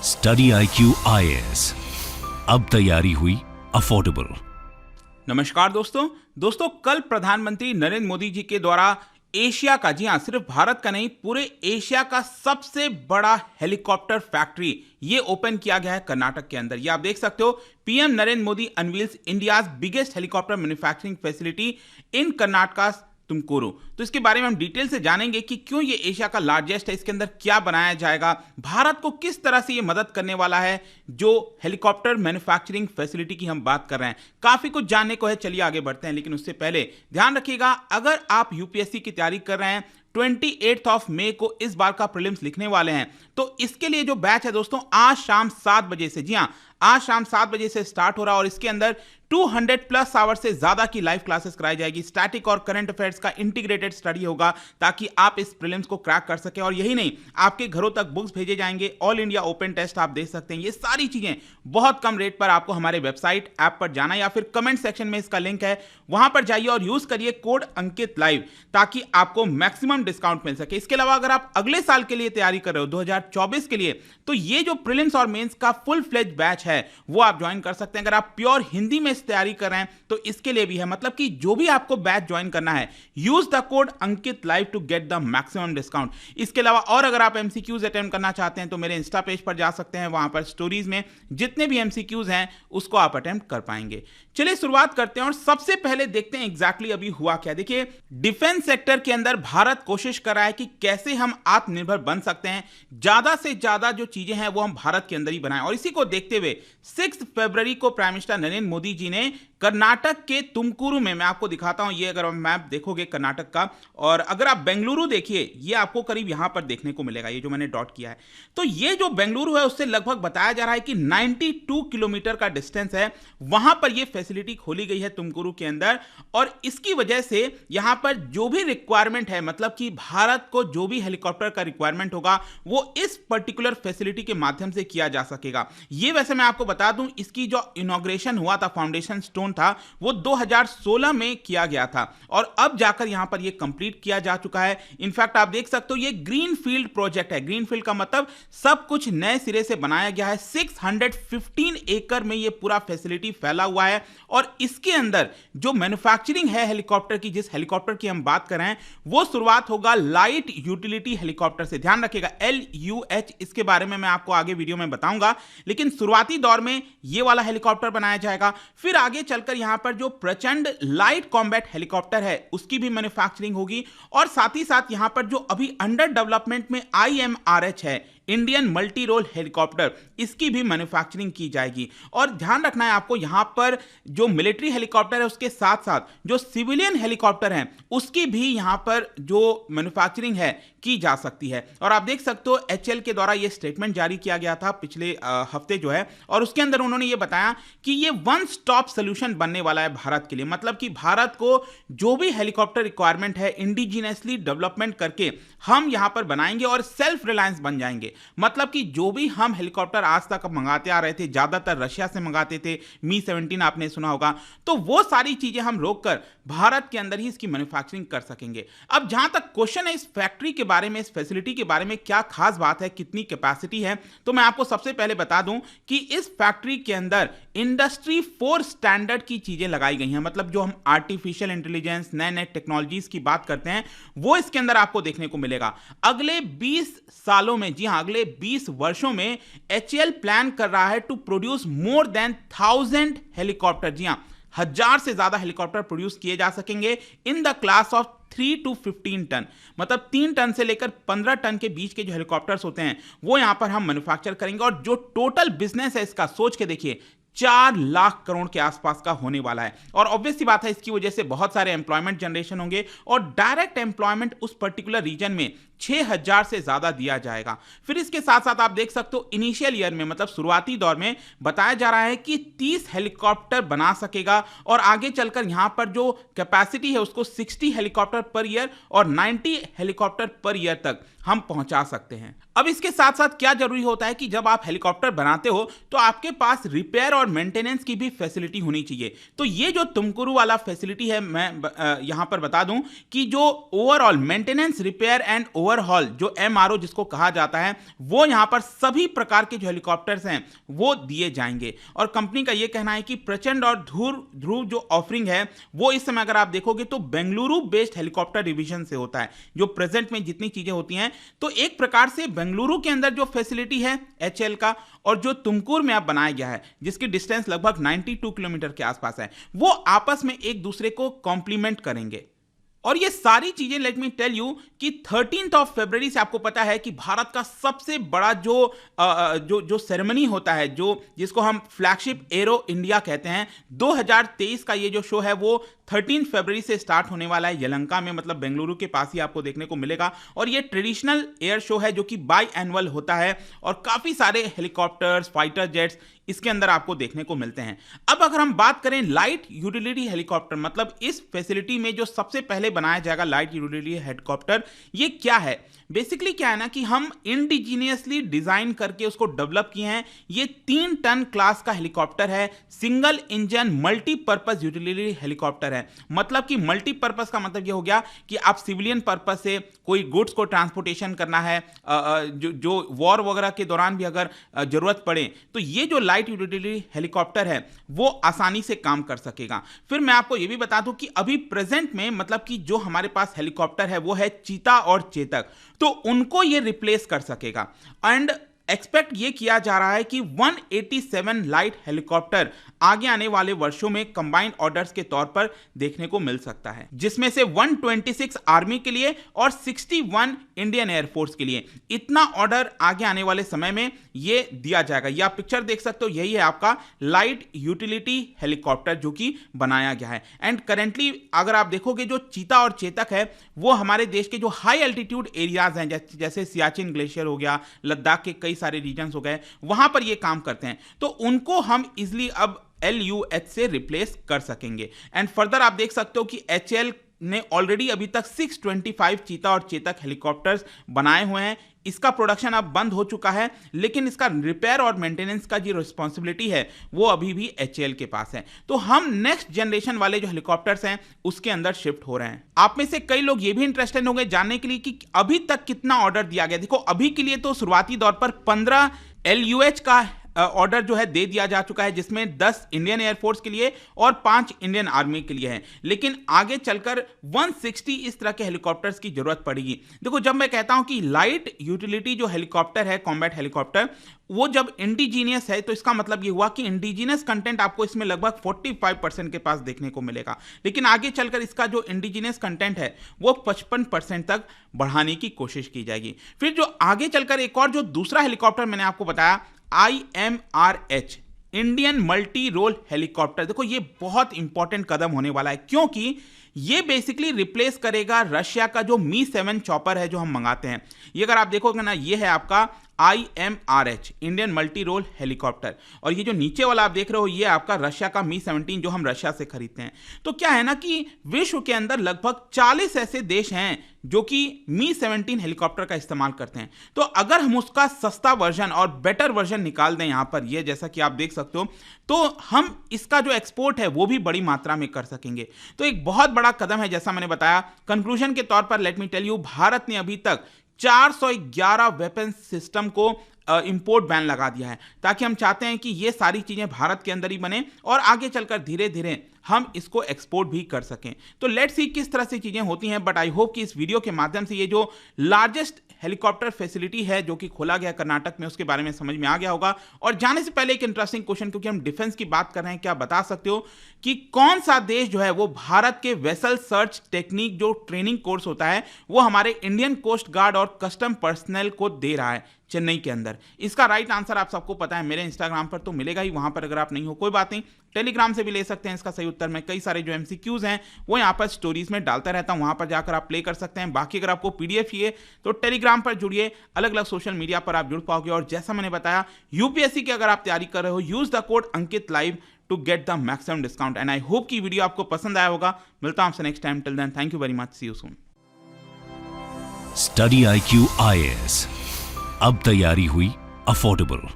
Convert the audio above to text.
Study IQ IAS, अब तैयारी हुई अफोर्डेबल। नमस्कार दोस्तों, कल प्रधानमंत्री नरेंद्र मोदी जी के द्वारा एशिया का, जी हां, सिर्फ भारत का नहीं, पूरे एशिया का सबसे बड़ा हेलीकॉप्टर फैक्ट्री ये ओपन किया गया है कर्नाटक के अंदर। ये आप देख सकते हो, PM Narendra Modi unveils India's biggest helicopter manufacturing facility in Karnataka Tumakuru. तो इसके बारे में हम डिटेल से जानेंगे कि क्यों ये एशिया का लार्जेस्ट है, इसके अंदर क्या बनाया जाएगा, भारत को किस तरह से ये मदद करने वाला है। जो हेलीकॉप्टर मैन्युफैक्चरिंग फैसिलिटी की हम बात कर रहे हैं, काफी कुछ जानने को है। चलिए आगे बढ़ते हैं, लेकिन उससे पहले ध्यान रखिएगा, अगर आप यूपीएससी की तैयारी कर रहे हैं, 28 मई को इस बार का प्रीलिम्स लिखने वाले हैं, तो इसके लिए जो बैच है दोस्तों, आज शाम 7 बजे से, जी हां, आज शाम 7 बजे से स्टार्ट हो रहा है और इसके अंदर 200+ आवर से ज्यादा की लाइव क्लासेस कराई जाएगी। स्टैटिक और करंट अफेयर्स का इंटीग्रेटेड स्टडी होगा ताकि आप इस प्रीलिम्स को क्रैक कर सकें। और यही नहीं, आपके घरों तक बुक्स भेजे जाएंगे, ऑल इंडिया ओपन टेस्ट आप दे सकते हैं। ये सारी चीजें बहुत कम रेट पर आपको हमारे वेबसाइट ऐप पर जाना या फिर कमेंट सेक्शन में इसका लिंक है, वहां पर जाइए और यूज करिए कोड अंकित लाइव ताकि आपको मैक्सिमम डिस्काउंट मिल सके। इसके अलावा अगर आप अगले साल के लिए तैयारी कर रहे हो, 2024 के लिए, तो ये जो प्रीलिम्स और मेंस का फुल फ्लेज बैच है वो आप ज्वाइन कर सकते हैं। अगर आप प्योर हिंदी में तैयारी कर रहे हैं तो इसके लिए भी है, मतलब कि जो भी आपको बैच ज्वाइन करना है, use the code Ankit live to get the maximum discount. इसके अलावा और अगर आप एमसीक्यूज अटेम्प्ट करना चाहते हैं तो मेरे इंस्टा पेज पर जा सकते हैं, वहां पर स्टोरीज में जितने भी एमसीक्यूज हैं उसको आप अटेम्प्ट कर पाएंगे। चलिए शुरुआत करते हैं और सबसे पहले देखते हैं एग्जैक्टली अभी हुआ क्या। देखिए, डिफेंस सेक्टर के अंदर भारत कोशिश कर रहा है कि कैसे हम आत्मनिर्भर बन सकते हैं, ज्यादा से ज्यादा जो चीजें हैं वो हम भारत के अंदर ही बनाएं। और इसी को देखते हुए 6 फरवरी को प्राइम मिनिस्टर नरेंद्र मोदी जी ने कर्नाटक के तुमकुरू में, मैं आपको दिखाता हूं, ये अगर आप मैप देखोगे कर्नाटक का, और अगर आप बेंगलुरु देखिए, ये आपको करीब यहां पर देखने को मिलेगा, ये जो मैंने डॉट किया है। तो ये जो बेंगलुरु है उससे लगभग बताया जा रहा है कि 92 किलोमीटर का डिस्टेंस है, वहां पर ये फैसिलिटी खोली गई है तुमकुरू के अंदर। और इसकी वजह से यहां पर जो भी रिक्वायरमेंट है, मतलब कि भारत को जो भी हेलीकॉप्टर का रिक्वायरमेंट होगा वो इस पर्टिकुलर फैसिलिटी के माध्यम से किया जा सकेगा। ये वैसे मैं आपको बता दूं, इसकी जो इनॉग्रेशन हुआ था, फाउंडेशन स्टोन था, वो 2016 में किया गया था और अब जाकर यहां पर ये कंप्लीट किया जा चुका है। इनफैक्ट आप देख सकते हो ये ग्रीन फील्ड प्रोजेक्ट है। ग्रीन फील्ड का मतलब सब कुछ नए सिरे से बनाया गया है। 615 एकड़ में ये पूरा फैसिलिटी फैला हुआ है और इसके अंदर जो मैन्युफैक्चरिंग है हेलीकॉप्टर की, जिस हेलीकॉप्टर की हम बात कर रहे हैं, वो शुरुआत होगा लाइट यूटिलिटी हेलीकॉप्टर से। ध्यान रखिएगा, LUH, इसके बारे में मैं आपको आगे वीडियो में बताऊंगा, लेकिन शुरुआती दौर में ये वाला हेलीकॉप्टर बनाया जाएगा। फिर आगे चलकर यहां पर जो प्रचंड लाइट कॉम्बैट हेलीकॉप्टर है उसकी भी मैन्युफैक्चरिंग होगी और साथ ही साथ यहां पर जो अभी अंडर डेवलपमेंट में IMRH है, इंडियन मल्टी रोल हेलीकॉप्टर, इसकी भी मैन्युफैक्चरिंग की जाएगी। और ध्यान रखना है आपको, यहां पर जो मिलिट्री हेलीकॉप्टर है उसके साथ साथ जो सिविलियन हेलीकॉप्टर हैं उसकी भी यहां पर जो मैन्युफैक्चरिंग है की जा सकती है। और आप देख सकते हो HAL के द्वारा यह स्टेटमेंट जारी किया गया था पिछले हफ्ते जो है, और उसके अंदर उन्होंने ये बताया कि ये वन स्टॉप सोल्यूशन बनने वाला है भारत के लिए। मतलब कि भारत को जो भी हेलीकॉप्टर रिक्वायरमेंट है इंडिजिनियसली डेवलपमेंट करके हम यहां पर बनाएंगे और सेल्फ रिलायंस बन जाएंगे। मतलब कि जो भी हम हेलीकॉप्टर आज तक मंगाते आ रहे थे, ज्यादातर रशिया से मंगाते थे, Mi-17 आपने सुना होगा, तो वो सारी चीजें हम रोककर भारत के अंदर ही इसकी मैन्युफैक्चरिंग कर सकेंगे। अब जहां तक क्वेश्चन है इस फैक्ट्री के बारे में, इस फैसिलिटी के बारे में, क्या खास बात है, कितनी कैपेसिटी है, तो मैं आपको सबसे पहले बता दूं कि इस फैक्ट्री के अंदर इंडस्ट्री 4 स्टैंडर्ड की चीजें लगाई गई हैं। मतलब जो हम आर्टिफिशियल इंटेलिजेंस, नए नए टेक्नोलॉजीज की बात करते हैं, वो इसके अंदर आपको देखने को मिलेगा। अगले 20 सालों में, जी हां, अगले 20 वर्षों में HAL प्लान कर रहा है to produce more than 1000 helicopter. जी हां, 1000 से ज्यादा हेलीकॉप्टर प्रोड्यूस किए जा सकेंगे in the class of 3 to 15 ton. मतलब 3 टन से लेकर 15 टन के बीच के जो हेलीकॉप्टर्स होते हैं वो यहां पर हम मैन्युफैक्चर करेंगे। और जो टोटल बिजनेस है इसका, सोच के देखिए, 4 लाख करोड़ के आसपास का होने वाला है। और ऑब्वियस सी बात है, इसकी वजह से बहुत सारे एम्प्लॉयमेंट जनरेशन होंगे और डायरेक्ट एम्प्लॉयमेंट उस पर्टिकुलर रीजन में 6000 से ज्यादा दिया जाएगा। फिर इसके साथ साथ आप देख सकते हो इनिशियल ईयर में, मतलब शुरुआती दौर में, बताया जा रहा है कि 30 हेलीकॉप्टर बना सकेगा और आगे चलकर यहां पर जो कैपेसिटी है उसको 60 हेलीकॉप्टर पर ईयर और 90 हेलीकॉप्टर पर ईयर तक हम पहुंचा सकते हैं। अब इसके साथ साथ क्या जरूरी होता है कि जब आप हेलीकॉप्टर बनाते हो तो आपके पास रिपेयर और मेंटेनेंस की भी फैसिलिटी होनी चाहिए। तो ये जो तुमकुरू वाला फैसिलिटी है, मैं यहां पर बता दूं कि जो overall maintenance, repair and overhaul, जो MRO जिसको कहा जाता है, वो यहाँ पर सभी प्रकार के जो हेलीकॉप्टर्स हैं वो दिए जाएंगे। और कंपनी का ये कहना है कि प्रचंड और ध्रुव जो ऑफरिंग है वो इस समय अगर आप देखोगे तो बेंगलुरु बेस्ड हेलीकॉप्टर डिवीजन से होता है, जो प्रेजेंट में जितनी चीजें होती हैं। तो एक प्रकार से बेंगलुरु के अंदर जो फैसिलिटी है HAL का, और जो तुमकुर में अब बनाया गया है, जिसकी डिस्टेंस लगभग 92 किलोमीटर के आसपास है, वो आपस में एक दूसरे को कॉम्प्लीमेंट करेंगे। और ये सारी चीजें, लेट मी टेल यू कि 13 फरवरी से आपको पता है कि भारत का सबसे बड़ा जो सेरेमनी होता है, जिसको हम फ्लैगशिप एरो इंडिया कहते हैं, 2023 का ये जो शो है वो 13 फरवरी से स्टार्ट होने वाला है यलहंका में, मतलब बेंगलुरु के पास ही आपको देखने को मिलेगा। और ये ट्रेडिशनल एयर शो है जो कि बाई एनुअल होता है, और काफी सारे हेलीकॉप्टर्स, फाइटर जेट्स इसके अंदर आपको देखने को मिलते हैं। अब अगर हम बात करें लाइट यूटिलिटी हेलीकॉप्टर, मतलब इस फैसिलिटी में जो सबसे पहले बनाया जाएगा लाइट यूटिलिटी हेलीकॉप्टर, ये क्या है? बेसिकली क्या है ना कि हम इंडिजीनियसली डिजाइन करके उसको डेवलप किए हैं। ये 3 टन क्लास का हेलीकॉप्टर है, single engine multipurpose utility helicopter है। मतलब कि मल्टीपर्पज का मतलब ये हो गया कि आप सिविलियन पर्पज से कोई गुड्स को ट्रांसपोर्टेशन करना है, जो वॉर वगैरह के दौरान भी अगर जरूरत पड़े, तो ये जो लाइट यूटिलिटी हेलीकॉप्टर है वो आसानी से काम कर सकेगा। फिर मैं आपको ये भी बता दूं कि अभी प्रेजेंट में, मतलब कि जो हमारे पास हेलीकॉप्टर है वो है चीता और चेतक, तो उनको ये रिप्लेस कर सकेगा। एंड एक्सपेक्ट ये किया जा रहा है कि 187 लाइट हेलीकॉप्टर आगे आने वाले वर्षों में कंबाइंड ऑर्डर्स के तौर पर देखने को मिल सकता है, जिसमें से 126 आर्मी के लिए और 61 इंडियन एयरफोर्स के लिए। इतना ऑर्डर आगे आने वाले समय में ये दिया जाएगा। ये आप पिक्चर देख सकते हो, यही है आपका लाइट यूटिलिटी हेलीकॉप्टर जो कि बनाया गया है। एंड करेंटली अगर आप देखोगे जो चीता और चेतक है वो हमारे देश के जो हाई एल्टीट्यूड एरियाज हैं, जैसे सियाचिन ग्लेशियर हो गया, लद्दाख के कई सारे रीजन्स हो गए, वहां पर ये काम करते हैं, तो उनको हम इजिली अब LUH से रिप्लेस कर सकेंगे। एंड फर्दर आप देख सकते हो कि HAL ने ऑलरेडी अभी तक 625 चीता और चेतक हेलीकॉप्टर्स बनाए हुए हैं। इसका प्रोडक्शन अब बंद हो चुका है, लेकिन इसका रिपेयर और मेंटेनेंस का जो रिस्पॉन्सिबिलिटी है वो अभी भी HAL के पास है। तो हम नेक्स्ट जनरेशन वाले जो हेलीकॉप्टर्स हैं उसके अंदर शिफ्ट हो रहे हैं। आप में से कई लोग ये भी इंटरेस्टेड होंगे जानने के लिए कि अभी तक कितना ऑर्डर दिया गया। देखो, अभी के लिए तो शुरुआती दौर पर 15 LUH का ऑर्डर जो है दे दिया जा चुका है, जिसमें 10 इंडियन एयरफोर्स के लिए और 5 इंडियन आर्मी के लिए है। लेकिन आगे चलकर 160 इस तरह के हेलीकॉप्टर्स की जरूरत पड़ेगी। देखो, जब मैं कहता हूं कि लाइट यूटिलिटी जो हेलीकॉप्टर है, कॉम्बैट हेलीकॉप्टर, वो जब इंडिजीनियस है तो इसका मतलब ये हुआ कि इंडिजीनियस कंटेंट आपको इसमें लगभग 45% के पास देखने को मिलेगा। लेकिन आगे चलकर इसका जो इंडिजीनियस कंटेंट है वो 55% तक बढ़ाने की कोशिश की जाएगी। फिर जो आगे चलकर एक और जो दूसरा हेलीकॉप्टर मैंने आपको बताया, IMRH, Indian multi role helicopter, देखो ये बहुत इंपॉर्टेंट कदम होने वाला है, क्योंकि ये बेसिकली रिप्लेस करेगा रशिया का जो Mi-7 चॉपर है जो हम मंगाते हैं। ये अगर आप देखोगे ना, ये है आपका IMRH, Indian multi role helicopter, और ये जो नीचे वाला आप देख रहे हो ये आपका रशिया का Mi-17 जो हम रशिया से खरीदते हैं। तो क्या है ना कि विश्व के अंदर लगभग 40 ऐसे देश हैं जो कि Mi-17 हेलीकॉप्टर का इस्तेमाल करते हैं। तो अगर हम उसका सस्ता वर्जन और बेटर वर्जन निकाल दें यहाँ पर, ये जैसा कि आप देख सकते हो, तो हम इसका जो एक्सपोर्ट है वो भी बड़ी मात्रा में कर सकेंगे। तो एक बहुत बड़ा कदम है, जैसा मैंने बताया। कंक्लूजन के तौर पर let me tell you, Bharat ने अभी तक 411 वेपन सिस्टम को इंपोर्ट बैन लगा दिया है, ताकि हम चाहते हैं कि ये सारी चीजें भारत के अंदर ही बने और आगे चलकर धीरे धीरे हम इसको एक्सपोर्ट भी कर सकें। तो लेट्स सी किस तरह से चीजें होती हैं। बट आई होप कि इस वीडियो के माध्यम से ये जो लार्जेस्ट हेलीकॉप्टर फैसिलिटी है जो कि खोला गया कर्नाटक में, उसके बारे में समझ में आ गया होगा। और जाने से पहले एक इंटरेस्टिंग क्वेश्चन, क्योंकि हम डिफेंस की बात कर रहे हैं, क्या बता सकते हो कि कौन सा देश जो है वो भारत के वेसल सर्च टेक्निक जो ट्रेनिंग कोर्स होता है वो हमारे इंडियन कोस्ट गार्ड और कस्टम पर्सनल को दे रहा है चेन्नई के अंदर? इसका राइट आंसर आप सबको पता है, मेरे इंस्टाग्राम पर तो मिलेगा ही, वहां पर अगर आप नहीं हो कोई बात नहीं, टेलीग्राम से भी ले सकते हैं इसका सही उत्तर। मैं कई सारे जो MCQs हैं वो यहाँ पर स्टोरीज में डालता रहता हूँ, वहां पर जाकर आप प्ले कर सकते हैं। बाकी अगर आपको PDF चाहिए तो टेलीग्राम पर जुड़िए, अलग अलग सोशल मीडिया पर आप जुड़ पाओगे। और जैसा मैंने बताया, UPSC की अगर आप तैयारी कर रहे हो, use the code Ankit live to get the maximum discount. And I hope की वीडियो आपको पसंद आया होगा। मिलता हूं आपसे next time. Till then, thank you very much, see you soon. Study IQ IAS, अब तैयारी हुई अफोर्डेबल।